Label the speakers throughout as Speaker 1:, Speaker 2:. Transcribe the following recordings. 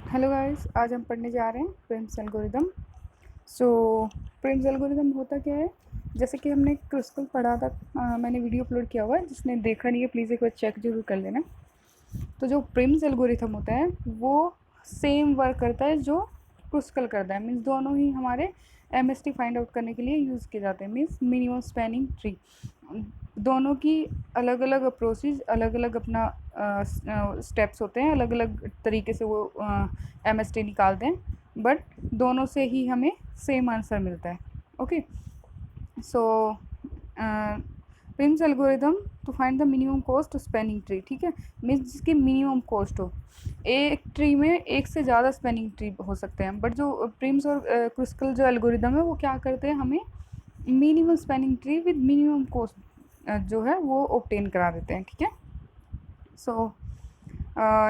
Speaker 1: Hello guys, आज हम पढ़ने जा रहे हैं प्रिम्स एल्गोरिदम। सो प्रिम्स एल्गोरिदम होता क्या है? जैसे कि हमने क्रिस्कल पढ़ा था, मैंने वीडियो अपलोड किया हुआ है, जिसने देखा नहीं है प्लीज़ एक बार चेक जरूर कर लेना। तो जो प्रिम्स एल्गोरिथम होता है वो सेम वर्क करता है जो क्रिस्कल करता है। मीन्स दोनों ही हमारे एमएसटी फाइंड आउट करने के लिए यूज़ किए जाते हैं। मीन्स मिनिमम स्पैनिंग ट्री, दोनों की अलग अलग अप्रोचेज, अलग अलग अपना स्टेप्स होते हैं, अलग अलग तरीके से वो एमएसटी निकालते हैं, बट दोनों से ही हमें सेम आंसर मिलता है। Okay, so Prim's algorithm to find the minimum cost spanning tree. ठीक है, मीन्स जिसकी मिनिमम कॉस्ट हो। एक ट्री में एक से ज़्यादा स्पैनिंग ट्री हो सकते हैं, बट जो प्रिम्स और क्रिस्कल जो एल्गोरिदम है वो क्या करते हैं, हमें minimum spanning tree with minimum cost जो है वो ऑब्टेन करा देते हैं। ठीक है, so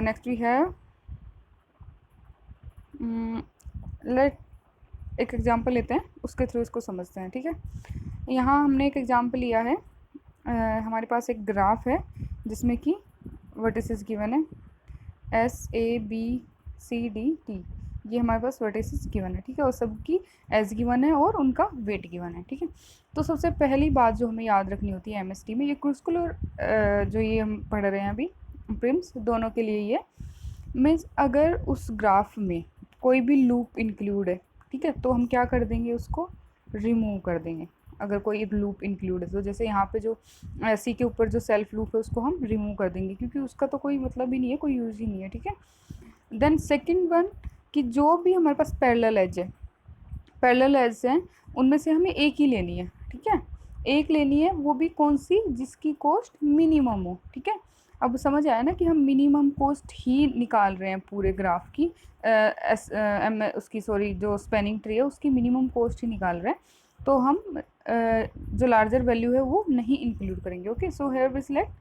Speaker 1: next we have let एक एग्जांपल लेते हैं, उसके थ्रू इसको समझते हैं। ठीक है, यहाँ हमने एक एग्जांपल लिया है। हमारे पास एक ग्राफ है जिसमें कि वर्टिसेस गिवन है SABCDT, ये हमारे पास वर्टिसेस गिवन है। ठीक है, और सबकी एज गिवन है और उनका वेट गिवन है। ठीक है, तो सबसे पहली बात जो हमें याद रखनी होती है एमएसटी में, ये क्रूस्कुल और जो ये हम पढ़ रहे हैं अभी प्रिम्स, दोनों के लिए ये मीन्स अगर उस ग्राफ में कोई भी लूप इंक्लूड है, ठीक है, तो हम क्या कर देंगे, उसको रिमूव कर देंगे। अगर कोई एक लूप इंक्लूड है तो जैसे यहाँ पे जो सी के ऊपर जो सेल्फ लूप है उसको हम रिमूव कर देंगे, क्योंकि उसका तो कोई मतलब ही नहीं है, कोई यूज़ ही नहीं है। ठीक है, देन सेकंड वन, कि जो भी हमारे पास पैरेलल एज है, पैरेलल एज हैं उनमें से हमें एक ही लेनी है। ठीक है, एक लेनी है, वो भी कौन सी, जिसकी कॉस्ट मिनिमम हो। ठीक है, अब समझ आया ना कि हम मिनिमम कॉस्ट ही निकाल रहे हैं पूरे ग्राफ की, उसकी सॉरी जो स्पैनिंग ट्री है उसकी मिनिमम कॉस्ट ही निकाल रहे हैं, तो हम जो लार्जर वैल्यू है वो नहीं इंक्लूड करेंगे। Okay, so here we select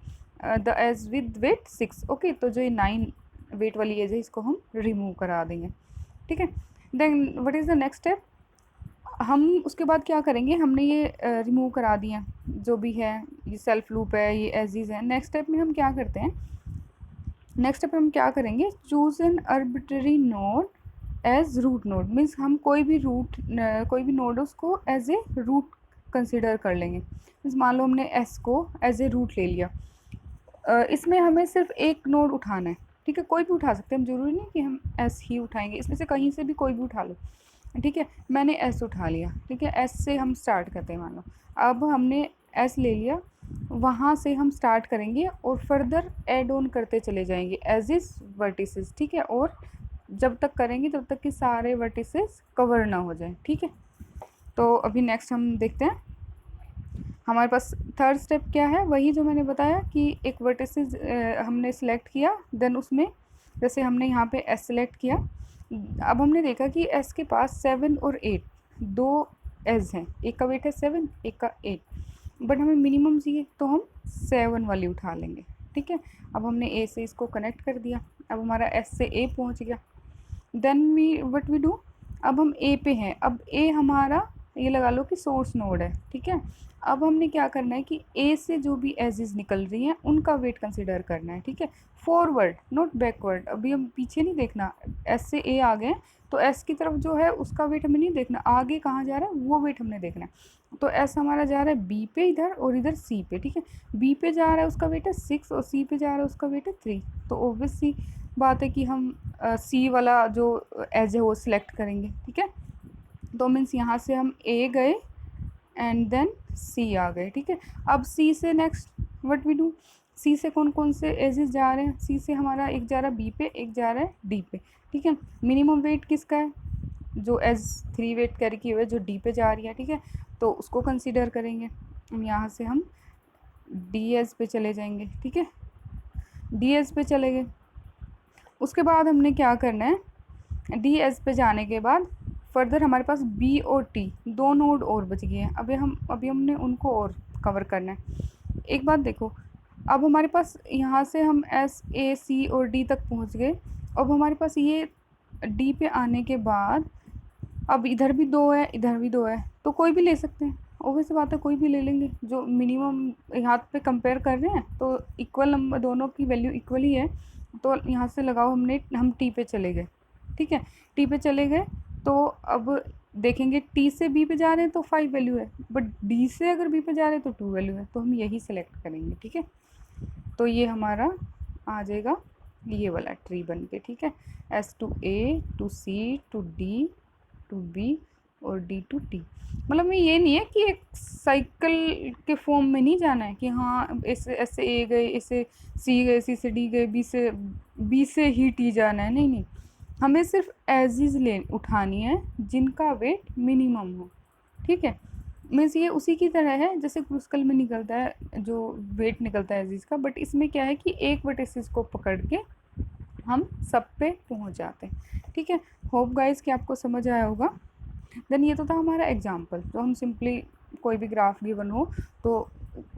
Speaker 1: the edge with weight 6। Okay, तो जो ये 9 वेट वाली एज है इसको हम रिमूव करा देंगे। ठीक है, then what is the next step, हम उसके बाद क्या करेंगे, हमने ये रिमूव करा दिया जो भी है, ये सेल्फ लूप है, ये एजीज है। नेक्स्ट स्टेप में हम क्या करते हैं, नेक्स्ट स्टेप में हम क्या करेंगे, choose an arbitrary node as root node. Means हम कोई भी नोड उसको एज ए रूट कंसिडर कर लेंगे। मीन्स मान लो हमने एस को एज ए रूट ले लिया, इसमें हमें सिर्फ एक नोड उठाना है। ठीक है, कोई भी उठा सकते हैं, हम जरूरी नहीं कि हम एस ही उठाएंगे, इसमें से कहीं से भी कोई भी उठा लो। ठीक है, मैंने एस उठा लिया। ठीक है, एस से हम स्टार्ट करते हैं, मान लो अब हमने एस ले लिया, वहाँ से हम स्टार्ट करेंगे और फर्दर ऐड ऑन करते चले जाएंगे एज इज वर्टिसेस। ठीक है, और जब तक करेंगे तब तक कि सारे वर्टिसेस कवर ना हो जाए। ठीक है, तो अभी नेक्स्ट हम देखते हैं, हमारे पास थर्ड स्टेप क्या है, वही जो मैंने बताया कि एक वर्टिसेस हमने सिलेक्ट किया, देन उसमें जैसे हमने यहाँ पे एस सेलेक्ट किया, अब हमने देखा कि एस के पास 7 और 8 दो एज हैं, एक का वेट है 7, एक का 8, बट हमें मिनिमम चाहिए तो हम 7 वाली उठा लेंगे। ठीक है, अब हमने ए से इसको कनेक्ट कर दिया, अब हमारा एस से ए पहुँच गया। Then we what we do, अब हम ए पे हैं, अब ए हमारा ये लगा लो कि सोर्स नोड है। ठीक है, अब हमने क्या करना है कि ए से जो भी एजेस निकल रही हैं उनका वेट कंसिडर करना है। ठीक है, फॉरवर्ड नॉट बैकवर्ड, अभी हम पीछे नहीं देखना, एस से ए आ गए तो एस की तरफ जो है उसका वेट हमें नहीं देखना, आगे कहाँ जा रहा है वो वेट हमने देखना है। तो एस हमारा जा रहा है बी पे इधर और इधर सी पे। ठीक है, बी पे जा रहा है उसका वेट है 6 और सी पे जा रहा है उसका वेट है 3, तो ऑब्वियसली बात है कि हम सी वाला जो एज है वो सिलेक्ट करेंगे। ठीक है, तो मीन्स यहाँ से हम ए गए एंड देन सी आ गए। ठीक है, अब सी से नेक्स्ट व्हाट वी डू, सी से कौन कौन से एजेस जा रहे हैं, सी से हमारा एक जा रहा है बी पे, एक जा रहा है डी पे। ठीक है, मिनिमम वेट किसका है, जो एज 3 वेट कैरी की हुई है जो डी पे जा रही है। ठीक है, तो उसको कंसीडर करेंगे, यहाँ से हम डी एज पे चले जाएंगे। ठीक है, डी एज पे चले गए, उसके बाद हमने क्या करना है, डी एस पे जाने के बाद फर्दर हमारे पास बी और टी दो नोड और बच गए हैं, अभी हमने उनको और कवर करना है। एक बात देखो, अब हमारे पास यहाँ से हम एस ए सी और डी तक पहुँच गए, अब हमारे पास ये डी पे आने के बाद अब इधर भी दो है, इधर भी दो है, तो कोई भी ले सकते हैं, ऑब्वियस बात है, कोई भी ले लेंगे। जो मिनिमम यहाँ पे कंपेयर कर रहे हैं तो इक्वल नंबर, दोनों की वैल्यू इक्वल ही है, तो यहाँ से लगाओ, हम टी पे चले गए। ठीक है। टी पे चले गए तो अब देखेंगे टी से बी पे जा रहे हैं तो 5 वैल्यू है, बट डी से अगर बी पे जा रहे हैं तो 2 वैल्यू है, तो हम यही सेलेक्ट करेंगे। ठीक है, तो ये हमारा आ जाएगा ये वाला ट्री बन के। ठीक है, S to A to C to D to B और डी टू टी। मतलब में ये नहीं है कि एक साइकिल के फॉर्म में नहीं जाना है कि हाँ ऐसे ऐसे ए गए, ऐसे सी गए, सी से डी गए, बी से ही टी जाना है। नहीं नहीं, हमें सिर्फ एजिज ले उठानी है जिनका वेट मिनिमम हो। ठीक है, मीन्स ये उसी की तरह है जैसे क्रूस्कल में निकलता है जो वेट निकलता है एजिज का, बट इसमें क्या है कि एक वर्टिसेस को पकड़ के हम सब पे पहुंच जाते हैं। ठीक है, होप गाइस कि आपको समझ आया होगा। देन ये तो था हमारा एग्जाम्पल, तो हम सिंपली कोई भी ग्राफ गिवन हो तो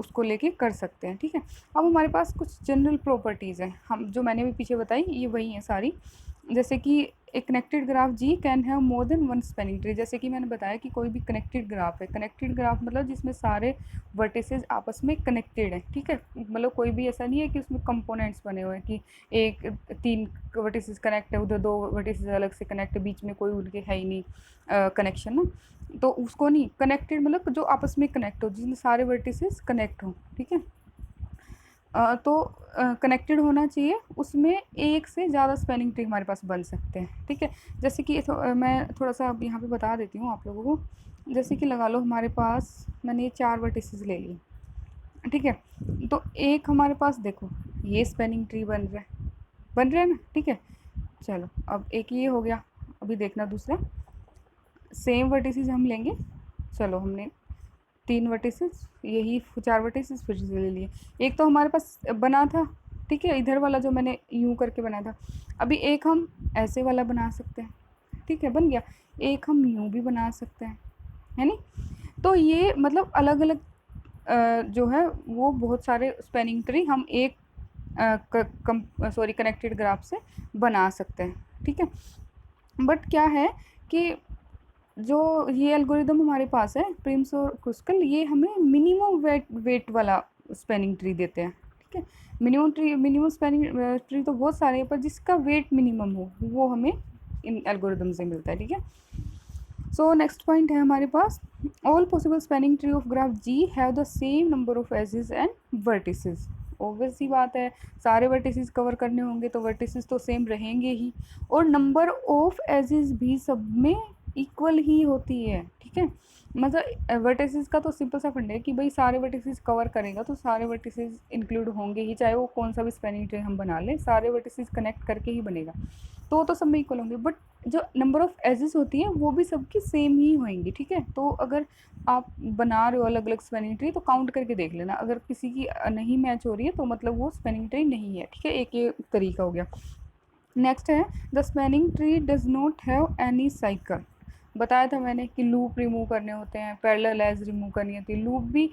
Speaker 1: उसको लेके कर सकते हैं। ठीक है, अब हमारे पास कुछ जनरल प्रॉपर्टीज़ हैं, हम जो मैंने भी पीछे बताई ये वही हैं सारी। जैसे कि एक connected graph ji can have more than one spanning tree. जैसे कि मैंने बताया कि कोई भी कनेक्टेड ग्राफ है, कनेक्टेड ग्राफ मतलब जिसमें सारे वर्टिसेस आपस में कनेक्टेड हैं। ठीक है, मतलब कोई भी ऐसा नहीं है कि उसमें कंपोनेंट्स बने हुए हैं कि एक 3 वर्टिसेस कनेक्ट है, उधर 2 वर्टिसेस अलग से कनेक्ट है, बीच में कोई उनके है ही नहीं कनेक्शन ना, तो उसको नहीं। कनेक्टेड मतलब जो आपस में कनेक्ट हो, जिसमें सारे वर्टिसेस कनेक्ट हो। ठीक है, तो कनेक्टेड होना चाहिए, उसमें एक से ज़्यादा स्पैनिंग ट्री हमारे पास बन सकते हैं। ठीक है, जैसे कि मैं थोड़ा सा अब यहाँ पे बता देती हूँ आप लोगों को। जैसे कि लगा लो हमारे पास मैंने ये 4 वर्टिसेस ले लिए। ठीक है, तो एक हमारे पास देखो ये स्पैनिंग ट्री बन रहा है ना। ठीक है, चलो अब एक ये हो गया, अभी देखना दूसरा सेम वर्टिसेस हम लेंगे। चलो हमने 3 वर्टिसेस, यही 4 वर्टिसेस फिर से ले लिए। एक तो हमारे पास बना था, ठीक है, इधर वाला जो मैंने यूँ करके बनाया था। अभी एक हम ऐसे वाला बना सकते हैं। ठीक है, बन गया। एक हम यूँ भी बना सकते हैं, है नी। तो ये मतलब अलग अलग जो है वो बहुत सारे स्पैनिंग ट्री हम एक कनेक्टेड ग्राफ से बना सकते हैं। ठीक है, बट क्या है कि जो ये एल्गोरिदम हमारे पास है प्रिम्स और क्रूस्कल, ये हमें मिनिमम वेट वाला स्पैनिंग ट्री देते हैं। ठीक है, मिनिमम स्पैनिंग ट्री तो बहुत सारे हैं, पर जिसका वेट मिनिमम हो वो हमें इन एल्गोरिदम से मिलता है। ठीक है, सो नेक्स्ट पॉइंट है हमारे पास, all possible spanning tree of graph G have the same number of edges and vertices. Obvious सी बात है, सारे वर्टिसेस कवर करने होंगे तो वर्टिसेस तो सेम रहेंगे ही, और नंबर ऑफ एजेस भी सब में इक्वल ही होती है। ठीक है, मतलब वर्टिसेस का तो सिंपल सा फंडा है कि भाई सारे वर्टिसेस कवर करेगा तो सारे वर्टिसेस इंक्लूड होंगे ही, चाहे वो कौन सा भी स्पैनिंग ट्री हम बना लें, सारे वर्टिसेस कनेक्ट करके ही बनेगा, तो सब में इक्वल होंगे। बट जो नंबर ऑफ एजेस होती है वो भी सबकी सेम ही होंगी। ठीक है, तो अगर आप बना रहे हो अलग अलग स्पैनिंग ट्री तो काउंट करके देख लेना, अगर किसी की नहीं मैच हो रही है तो मतलब वो स्पैनिंग ट्री नहीं है। ठीक है, एक ये तरीका हो गया। नेक्स्ट है the spanning tree does not have any cycle. बताया था मैंने कि लूप रिमूव करने होते हैं, पैरेलल एज रिमूव करनी होती है, लूप भी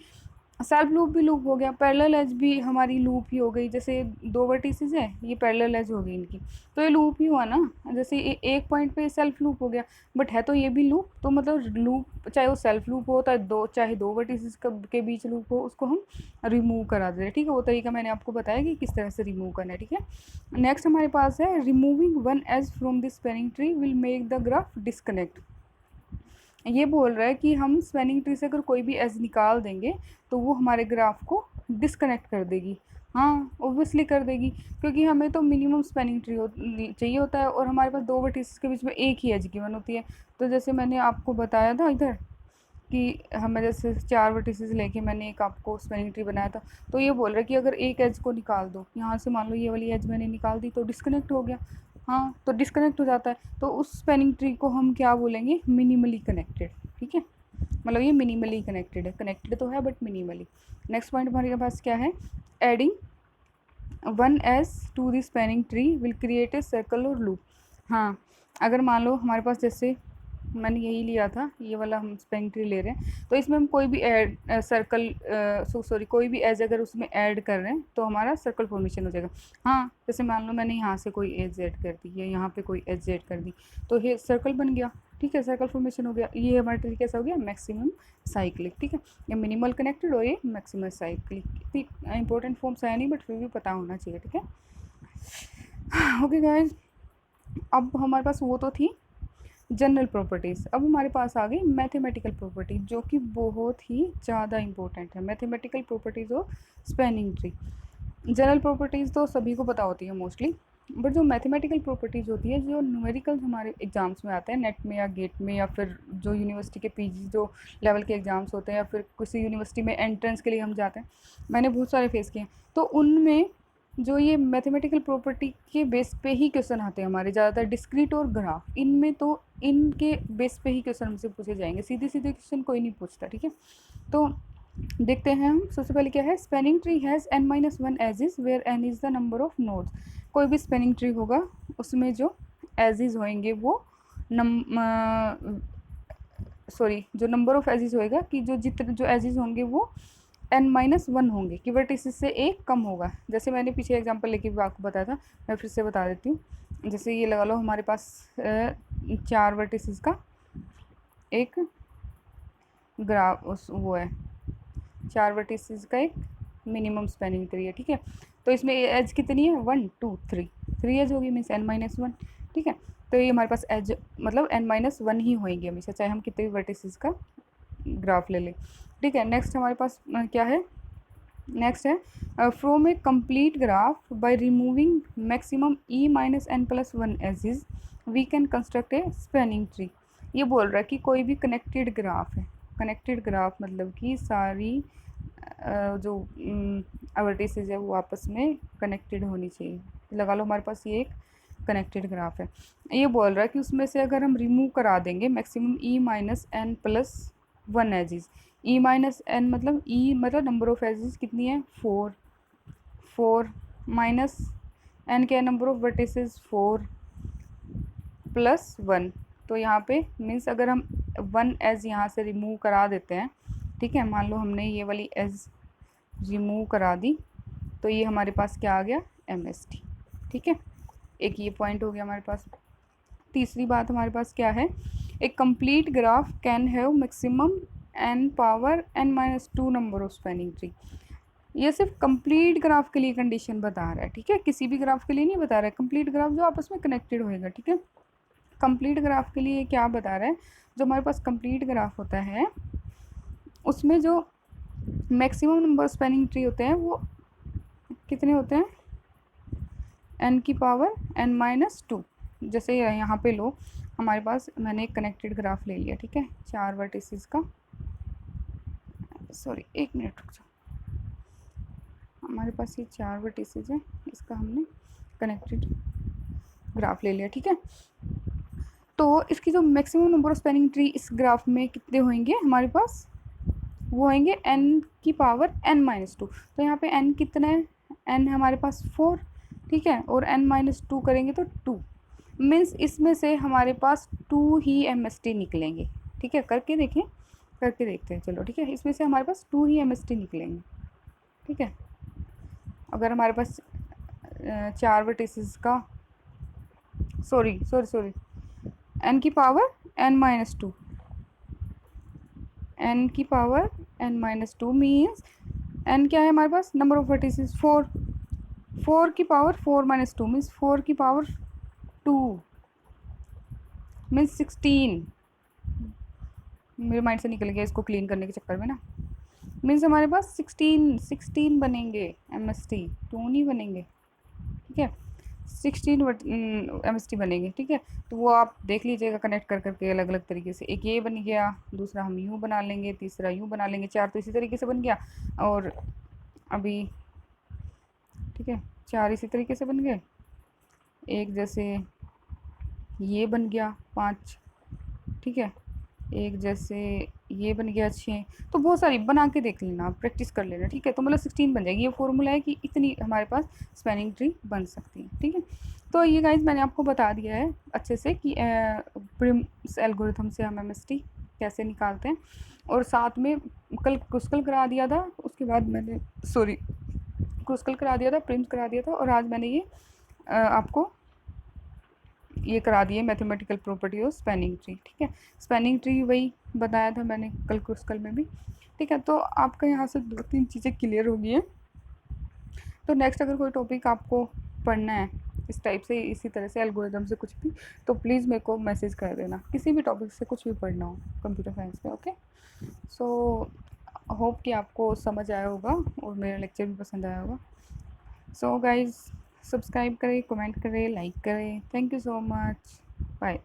Speaker 1: सेल्फ लूप भी लूप हो गया, पैरेलल एज भी हमारी लूप ही हो गई। जैसे 2 वर्टिसेस है, ये पैरेलल एज हो गई इनकी, तो ये लूप ही हुआ ना। जैसे एक पॉइंट पे सेल्फ लूप हो गया, बट है तो ये भी लूप, तो मतलब लूप चाहे वो सेल्फ लूप हो चाहे दो वर्टिसेस के बीच लूप हो, उसको हम रिमूव करा दे। ठीक है, वो तरीका मैंने आपको बताया कि किस तरह से रिमूव करना है। ठीक है, नेक्स्ट हमारे पास है removing one edge from this spanning tree will make the graph disconnect. ये बोल रहा है कि हम स्पैनिंग ट्री से अगर कोई भी एज निकाल देंगे तो वो हमारे ग्राफ को डिस्कनेक्ट कर देगी। हाँ, ऑब्वियसली कर देगी, क्योंकि हमें तो मिनिमम स्पैनिंग ट्री चाहिए होता है, और हमारे पास 2 वर्टिसेस के बीच में एक ही एज गिवन होती है। तो जैसे मैंने आपको बताया था इधर कि हमें जैसे 4 वर्टिसेस लेके मैंने एक आपको स्पैनिंग ट्री बनाया था, तो ये बोल रहा है कि अगर एक एज को निकाल दो, यहाँ से मान लो ये वाली एज मैंने निकाल दी तो डिस्कनेक्ट हो गया। हाँ, तो डिस्कनेक्ट हो जाता है, तो उस स्पैनिंग ट्री को हम क्या बोलेंगे, मिनिमली कनेक्टेड। ठीक है, मतलब ये मिनिमली कनेक्टेड है, कनेक्टेड तो है बट मिनिमली। नेक्स्ट पॉइंट हमारे पास क्या है, adding one edge to the spanning tree will create a circle और लूप। हाँ, अगर मान लो हमारे पास जैसे मैंने यही लिया था, ये वाला हम स्पैनिंग ट्री ले रहे हैं, तो इसमें हम कोई भी कोई भी एज अगर उसमें ऐड कर रहे हैं तो हमारा सर्कल फॉर्मेशन हो जाएगा। हाँ, जैसे मान लो मैंने यहाँ से कोई एज ऐड कर दी या यहाँ पे कोई एज ऐड कर दी, तो ये सर्कल बन गया। ठीक है, सर्कल फॉर्मेशन हो गया। ये हमारा ट्री कैसा हो गया, मैक्सिमम साइक्लिक। ठीक है, ये मिनिमल कनेक्टेड और ये मैक्सिमम साइक्लिक। इतनी इंपॉर्टेंट फॉर्म्स आया नहीं, बट फिर भी पता होना चाहिए। ठीक है, ओके गाइज, अब हमारे पास वो तो थी जनरल प्रॉपर्टीज़, अब हमारे पास आ गई मैथमेटिकल प्रॉपर्टी, जो कि बहुत ही ज़्यादा इंपॉर्टेंट है। Mathematical properties of spanning tree. General properties तो सभी को पता होती है मोस्टली, बट जो मैथमेटिकल प्रॉपर्टीज़ होती है, जो न्यूमेरिकल हमारे एग्जाम्स में आते हैं नेट में या गेट में, या फिर जो यूनिवर्सिटी के पीजी जो लेवल के एग्ज़ाम्स होते हैं, या फिर किसी यूनिवर्सिटी में एंट्रेंस के लिए हम जाते हैं, मैंने बहुत सारे फेस किए हैं। तो उनमें जो ये मैथमेटिकल प्रॉपर्टी के बेस पे ही क्वेश्चन आते हैं हमारे, ज़्यादातर डिस्क्रीट और ग्राफ, इनमें तो इनके बेस पे ही क्वेश्चन हमसे पूछे जाएंगे, सीधे सीधे क्वेश्चन कोई नहीं पूछता, ठीक है। तो देखते हैं हम, सबसे पहले क्या है, spanning tree has n-1 edges where n is the number of nodes. कोई भी स्पेनिंग ट्री होगा उसमें जो एजिज होंगे वो जो नंबर ऑफ एजिज होएगा कि जो एजिज होंगे वो n-1 होंगे, कि वर्टिसेस से एक कम होगा। जैसे मैंने पीछे एग्जांपल लेके भी आपको बताया था, मैं फिर से बता देती हूँ। जैसे ये लगा लो हमारे पास 4 वर्टिसेस का एक ग्राफ वो है, 4 वर्टिसेस का एक मिनिमम स्पेनिंग ट्री है, ठीक है। तो इसमें एज कितनी है, 1 2 3 एज होगी, मीन्स n-1, ठीक है। तो ये हमारे पास एज मतलब n-1 ही होएंगे हमेशा, चाहे हम कितने भी वर्टिसेस का ग्राफ ले लें, ठीक है। नेक्स्ट हमारे पास क्या है, नेक्स्ट है from a complete graph by removing maximum e-n+1 edges we can construct a spanning tree. ये बोल रहा है कि कोई भी कनेक्टेड ग्राफ है, कनेक्टेड ग्राफ मतलब कि सारी जो वर्टिसेस है वो आपस में कनेक्टेड होनी चाहिए। लगा लो हमारे पास ये एक कनेक्टेड ग्राफ है, ये बोल रहा है कि उसमें से अगर हम रिमूव करा देंगे मैक्सिमम e-n+1 एजिज, e-n मतलब नंबर ऑफ एजिज कितनी है, 4 माइनस n क्या है, नंबर ऑफ वर्टिसेस 4 प्लस 1। तो यहाँ पे मीन्स अगर हम 1 एज यहाँ से रिमूव करा देते हैं, ठीक है, मान लो हमने ये वाली एज रिमूव करा दी, तो ये हमारे पास क्या आ गया, MST, ठीक है। एक ये पॉइंट हो गया हमारे पास। तीसरी बात हमारे पास क्या है, एक complete graph can have maximum n⁻n-2 number of spanning tree. ये सिर्फ कंप्लीट ग्राफ के लिए कंडीशन बता रहा है, ठीक है, किसी भी ग्राफ के लिए नहीं बता रहा है, कंप्लीट ग्राफ जो आपस में कनेक्टेड होएगा, ठीक है। कंप्लीट ग्राफ के लिए क्या बता रहा है, जो हमारे पास कंप्लीट ग्राफ होता है उसमें जो मैक्सिमम नंबर स्पेनिंग ट्री होते हैं वो कितने होते हैं, n⁻n-2। जैसे यहाँ पे लो हमारे पास, मैंने एक कनेक्टेड ग्राफ ले लिया, ठीक है, 4 वर्टिसेस का, सॉरी 1 मिनट रुक जाओ, हमारे पास ये 4 वर्टिसेस है, इसका हमने कनेक्टेड ग्राफ ले लिया, ठीक है। तो इसकी जो maximum number of spanning tree इस ग्राफ में कितने होंगे हमारे पास, वो होंगे n⁻n-2। तो यहाँ पे n कितना है, n है हमारे पास 4, ठीक है, और n-2 करेंगे तो 2, मीन्स इसमें से हमारे पास 2 ही MST निकलेंगे, ठीक है। करके देखें, करके देखते हैं, चलो ठीक है, इसमें से हमारे पास 2 ही MST निकलेंगे, ठीक है। अगर हमारे पास 4 वर्टिसेस का सॉरी n की पावर n-2, n की पावर n-2 मीन्स n क्या है हमारे पास, नंबर ऑफ वर्टिसेस 4 की पावर 4-2 मीन्स 4 की पावर 2 मीन्स 16। मेरे माइंड से निकल गया इसको क्लीन करने के चक्कर में ना, मीन्स हमारे पास 16 बनेंगे MST, 2 नहीं बनेंगे, ठीक है, 16 MST बनेंगे, ठीक है। तो वो आप देख लीजिएगा कनेक्ट कर करके अलग अलग तरीके से, एक ये बन गया, दूसरा हम यूँ बना लेंगे, तीसरा यूँ बना लेंगे, 4 तो इसी तरीके से बन गया, और अभी ठीक है 4 इसी तरीके से बन गए, एक जैसे ये बन गया 5, ठीक है, एक जैसे ये बन गया 6। तो बहुत सारी बना के देख लेना, आप प्रैक्टिस कर लेना, ठीक है। तो मतलब 16 बन जाएगी, ये फॉर्मूला है कि इतनी हमारे पास स्पेनिंग ट्री बन सकती है, ठीक है। तो ये गाइज मैंने आपको बता दिया है अच्छे से कि प्रिम्स एल्गोरिथम से हम MST कैसे निकालते हैं, और साथ में कल क्रुस्कल करा दिया था, उसके बाद मैंने क्रुस्कल करा दिया था, प्रिम्स करा दिया था, और आज मैंने ये आपको ये करा दिए mathematical property of spanning tree, ठीक है। स्पेनिंग ट्री वही बताया था मैंने कल क्रुस्कल में भी, ठीक है। तो आपका यहाँ से 2-3 चीज़ें क्लियर हो गई हैं। तो नेक्स्ट अगर कोई टॉपिक आपको पढ़ना है इस टाइप से, इसी तरह से एल्गोरिदम से कुछ भी, तो प्लीज़ मेरे को मैसेज कर देना, किसी भी टॉपिक से कुछ भी पढ़ना हो कंप्यूटर साइंस में। ओके, सो होप कि आपको समझ आया होगा और मेरा लेक्चर भी पसंद आया होगा। सो गाइज़, सब्सक्राइब करें, कमेंट करें, लाइक करें। Thank you so much, bye.